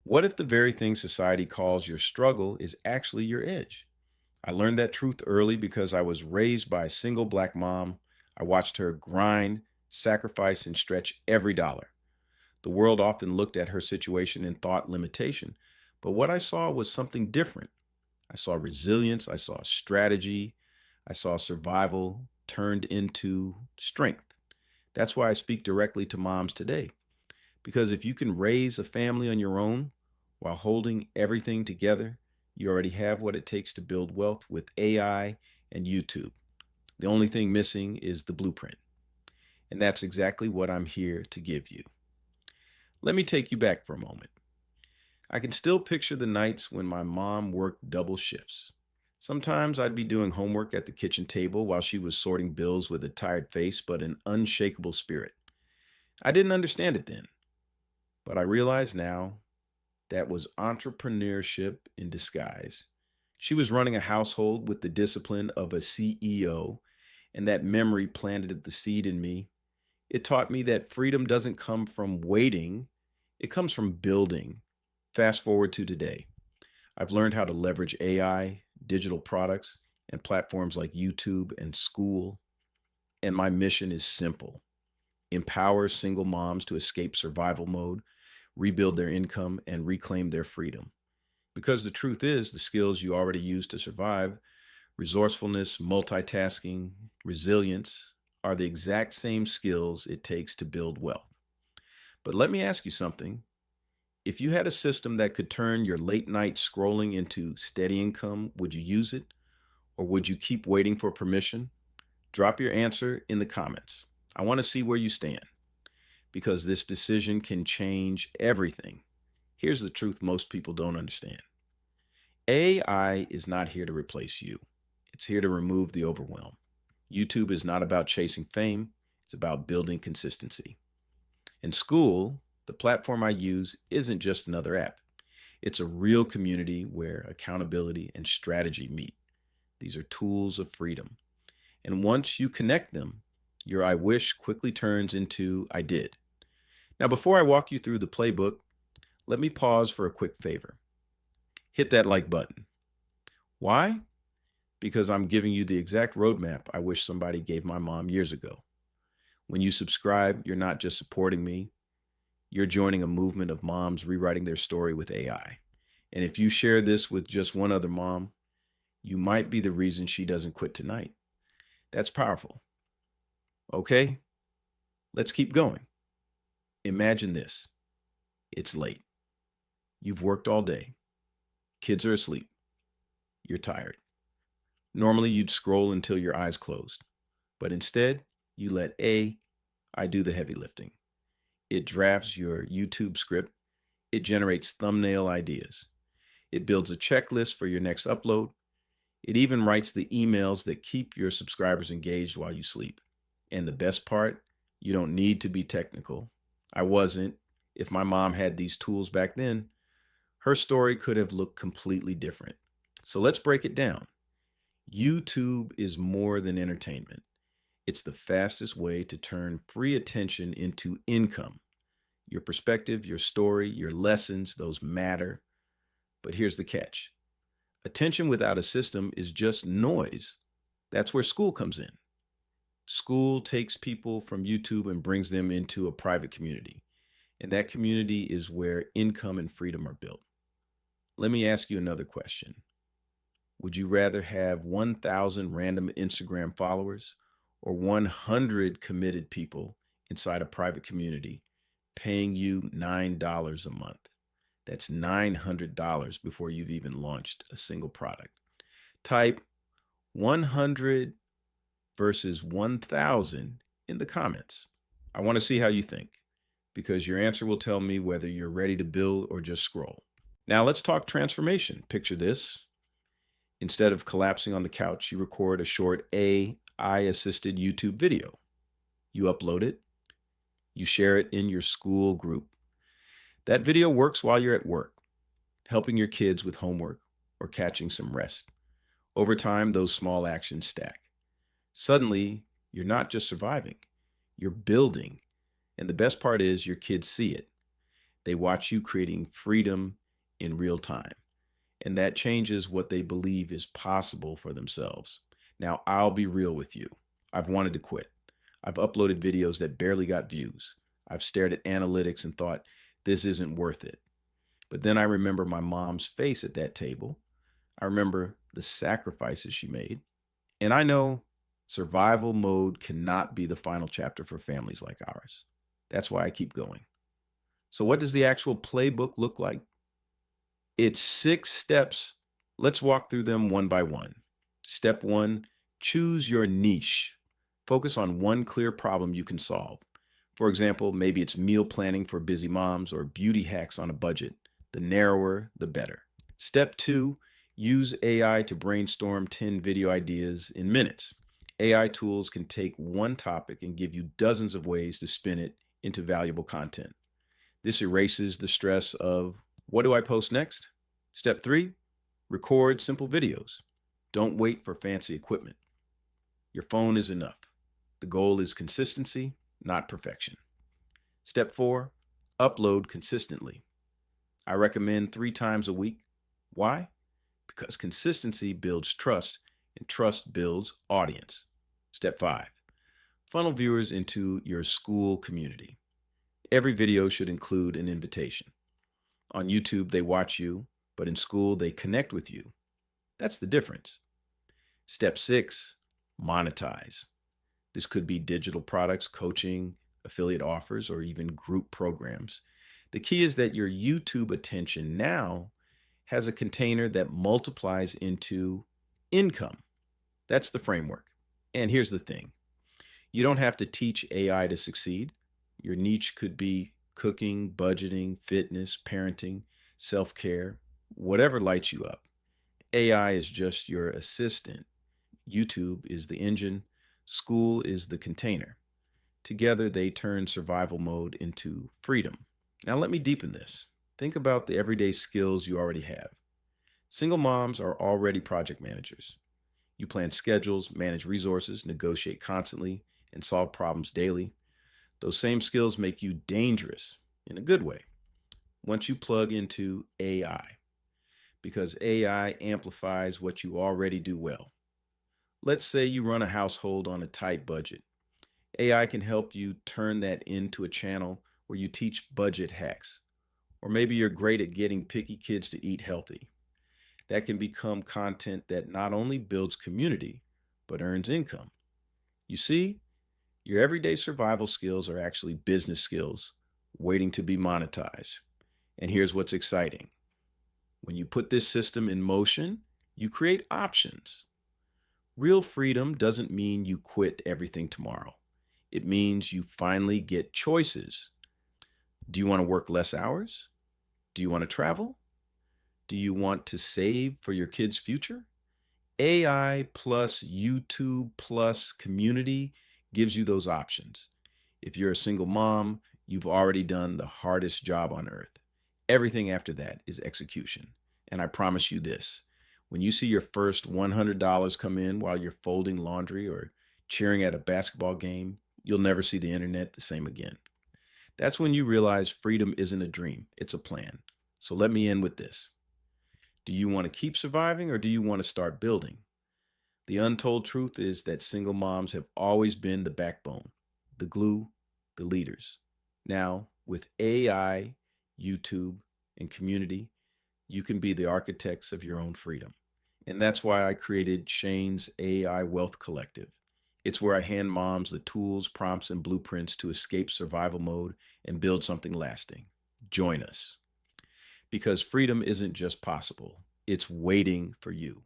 What if the very thing society calls your struggle is actually your edge? I learned that truth early because I was raised by a single black mom. I watched her grind, sacrifice, and stretch every dollar. The world often looked at her situation and thought limitation, but what I saw was something different. I saw resilience, I saw strategy, I saw survival turned into strength. That's why I speak directly to moms today. Because if you can raise a family on your own while holding everything together, you already have what it takes to build wealth with AI and YouTube. The only thing missing is the blueprint. And that's exactly what I'm here to give you. Let me take you back for a moment. I can still picture the nights when my mom worked double shifts. Sometimes I'd be doing homework at the kitchen table while she was sorting bills with a tired face but an unshakable spirit. I didn't understand it then, but I realize now that was entrepreneurship in disguise. She was running a household with the discipline of a CEO, and that memory planted the seed in me. It taught me that freedom doesn't come from waiting, it comes from building. Fast forward to today. I've learned how to leverage AI, digital products, and platforms like YouTube and school, and my mission is simple: empower single moms to escape survival mode, rebuild their income, and reclaim their freedom. Because the truth is, the skills you already use to survive, resourcefulness, multitasking, resilience, are the exact same skills it takes to build wealth. But let me ask you something. If you had a system that could turn your late night scrolling into steady income, would you use it? Or would you keep waiting for permission? Drop your answer in the comments. I want to see where you stand because this decision can change everything. Here's the truth most people don't understand: AI is not here to replace you, it's here to remove the overwhelm. YouTube is not about chasing fame, it's about building consistency. In school, the platform I use isn't just another app, it's a real community where accountability and strategy meet. These are tools of freedom. And once you connect them, your I wish quickly turns into I did. Now, before I walk you through the playbook, let me pause for a quick favor. Hit that like button. Why? Because I'm giving you the exact roadmap I wish somebody gave my mom years ago. When you subscribe, you're not just supporting me, you're joining a movement of moms rewriting their story with AI. And if you share this with just one other mom, you might be the reason she doesn't quit tonight. That's powerful. Okay, let's keep going. Imagine this: it's late. You've worked all day. Kids are asleep. You're tired. Normally, you'd scroll until your eyes closed, but instead, you let I do the heavy lifting. It drafts your YouTube script, it generates thumbnail ideas, it builds a checklist for your next upload, it even writes the emails that keep your subscribers engaged while you sleep. And the best part, you don't need to be technical. I wasn't. If my mom had these tools back then, her story could have looked completely different. So let's break it down. YouTube is more than entertainment. It's the fastest way to turn free attention into income. Your perspective, your story, your lessons, those matter. But here's the catch: attention without a system is just noise. That's where school comes in. School takes people from YouTube and brings them into a private community. And that community is where income and freedom are built. Let me ask you another question. Would you rather have 1,000 random Instagram followers or 100 committed people inside a private community paying you $9 a month? That's $900 before you've even launched a single product. Type 100 versus 1,000 in the comments. I want to see how you think, because your answer will tell me whether you're ready to build or just scroll. Now let's talk transformation. Picture this. Instead of collapsing on the couch, you record a short AI-assisted YouTube video. You upload it. You share it in your school group. That video works while you're at work, helping your kids with homework or catching some rest. Over time, those small actions stack. Suddenly, you're not just surviving, you're building. And the best part is your kids see it. They watch you creating freedom in real time. And that changes what they believe is possible for themselves. Now, I'll be real with you. I've wanted to quit. I've uploaded videos that barely got views. I've stared at analytics and thought, this isn't worth it. But then I remember my mom's face at that table. I remember the sacrifices she made. And I know survival mode cannot be the final chapter for families like ours. That's why I keep going. So, what does the actual playbook look like? It's 6 steps. Let's walk through them one by one. Step 1, choose your niche. Focus on one clear problem you can solve. For example, maybe it's meal planning for busy moms or beauty hacks on a budget. The narrower, the better. Step 2, use AI to brainstorm 10 video ideas in minutes. AI tools can take one topic and give you dozens of ways to spin it into valuable content. This erases the stress of, what do I post next? Step 3, record simple videos. Don't wait for fancy equipment. Your phone is enough. The goal is consistency, not perfection. Step 4, upload consistently. I recommend 3 times a week. Why? Because consistency builds trust, and trust builds audience. Step 5, funnel viewers into your school community. Every video should include an invitation. On YouTube, they watch you, but in school, they connect with you. That's the difference. Step 6, monetize. This could be digital products, coaching, affiliate offers, or even group programs. The key is that your YouTube attention now has a container that multiplies into income. That's the framework. And here's the thing. You don't have to teach AI to succeed. Your niche could be cooking, budgeting, fitness, parenting, self-care, whatever lights you up. AI is just your assistant. YouTube is the engine. School is the container. Together, they turn survival mode into freedom. Now, let me deepen this. Think about the everyday skills you already have. Single moms are already project managers. You plan schedules, manage resources, negotiate constantly, and solve problems daily. Those same skills make you dangerous in a good way once you plug into AI, because AI amplifies what you already do well. Let's say you run a household on a tight budget. AI can help you turn that into a channel where you teach budget hacks. Or maybe you're great at getting picky kids to eat healthy. That can become content that not only builds community, but earns income. You see, your everyday survival skills are actually business skills waiting to be monetized. And here's what's exciting. When you put this system in motion, you create options. Real freedom doesn't mean you quit everything tomorrow. It means you finally get choices. Do you want to work less hours? Do you want to travel? Do you want to save for your kids' future? AI plus YouTube plus community gives you those options. If you're a single mom, you've already done the hardest job on earth. Everything after that is execution. And I promise you this, when you see your first $100 come in while you're folding laundry or cheering at a basketball game, you'll never see the internet the same again. That's when you realize freedom isn't a dream, it's a plan. So let me end with this. Do you want to keep surviving or do you want to start building? The untold truth is that single moms have always been the backbone, the glue, the leaders. Now, with AI, YouTube, and community, you can be the architects of your own freedom. And that's why I created Shane's AI Wealth Collective. It's where I hand moms the tools, prompts, and blueprints to escape survival mode and build something lasting. Join us. Because freedom isn't just possible, it's waiting for you.